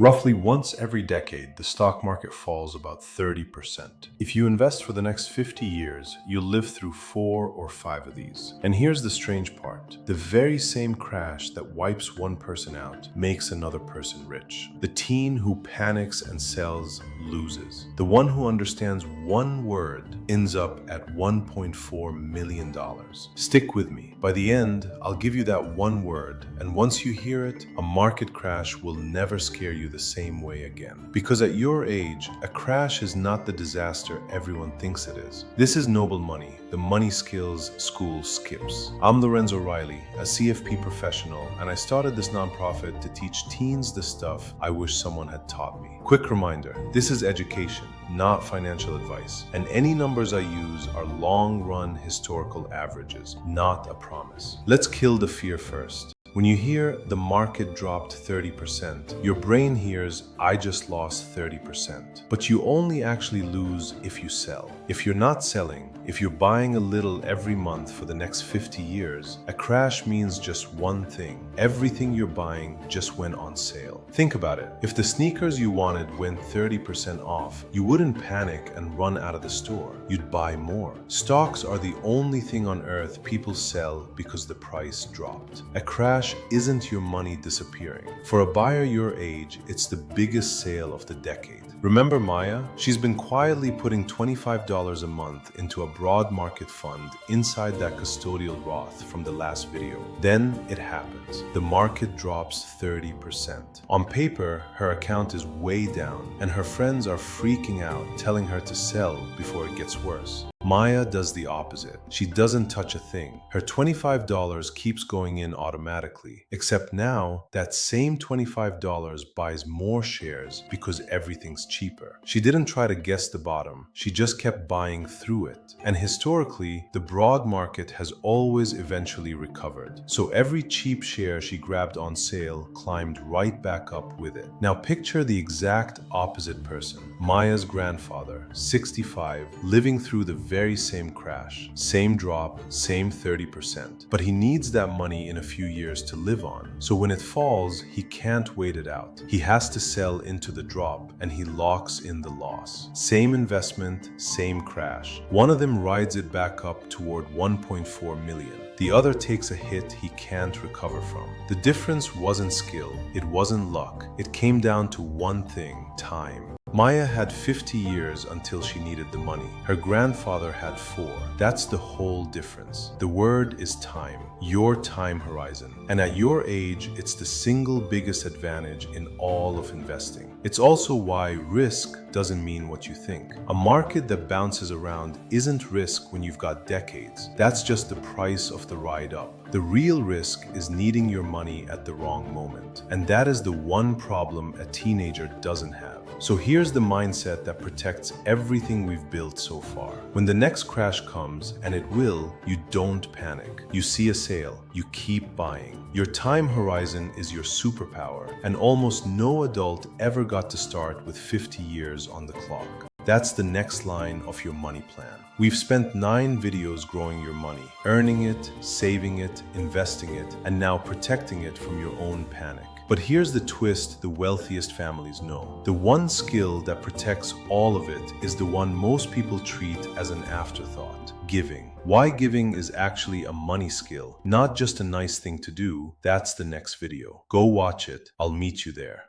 Roughly once every decade, the stock market falls about 30%. If you invest for the next 50 years, you'll live through 4 or 5 of these. And here's the strange part. The very same crash that wipes one person out makes another person rich. The teen who panics and sells loses. The one who understands one word ends up at $1.4 million. Stick with me. By the end, I'll give you that one word, and once you hear it, a market crash will never scare you the same way again. Because at your age, a crash is not the disaster everyone thinks it is. This is Noble Money, the money skills school skips. I'm Lorenzo Riley, a CFP professional, and I started this nonprofit to teach teens the stuff I wish someone had taught me. Quick reminder, this is education, not financial advice, and any numbers I use are long-run historical averages, not a promise. Let's kill the fear first. When you hear the market dropped 30%, your brain hears, I just lost 30%. But you only actually lose if you sell. If you're not selling, if you're buying a little every month for the next 50 years, a crash means just one thing. Everything you're buying just went on sale. Think about it. If the sneakers you wanted went 30% off, you wouldn't panic and run out of the store. You'd buy more. Stocks are the only thing on earth people sell because the price dropped. A crash isn't your money disappearing. For a buyer your age, it's the biggest sale of the decade. Remember Maya? She's been quietly putting $25 a month into a broad market fund inside that custodial Roth from the last video. Then it happens. The market drops 30%. On paper, her account is way down, and her friends are freaking out, telling her to sell before it gets worse. Maya does the opposite. She doesn't touch a thing. Her $25 keeps going in automatically, except now that same $25 buys more shares because everything's cheaper. She didn't try to guess the bottom. She just kept buying through it. And historically, the broad market has always eventually recovered. So every cheap share she grabbed on sale climbed right back up with it. Now picture the exact opposite person. Maya's grandfather, 65, living through the very same crash, same drop, same 30%. But he needs that money in a few years to live on. So when it falls, he can't wait it out. He has to sell into the drop, and he locks in the loss. Same investment, same crash. One of them rides it back up toward 1.4 million. The other takes a hit he can't recover from. The difference wasn't skill, it wasn't luck. It came down to one thing: time. Maya had 50 years until she needed the money. Her grandfather had 4. That's the whole difference. The word is time, your time horizon. And at your age, it's the single biggest advantage in all of investing. It's also why risk doesn't mean what you think. A market that bounces around isn't risk when you've got decades. That's just the price of the ride up. The real risk is needing your money at the wrong moment. And that is the one problem a teenager doesn't have. So here's the mindset that protects everything we've built so far. When the next crash comes, and it will, you don't panic. You see a sale, you keep buying. Your time horizon is your superpower, and almost no adult ever got to start with 50 years on the clock. That's the next line of your money plan. We've spent 9 videos growing your money, earning it, saving it, investing it, and now protecting it from your own panic. But here's the twist the wealthiest families know. The one skill that protects all of it is the one most people treat as an afterthought: giving. Why giving is actually a money skill, not just a nice thing to do, that's the next video. Go watch it. I'll meet you there.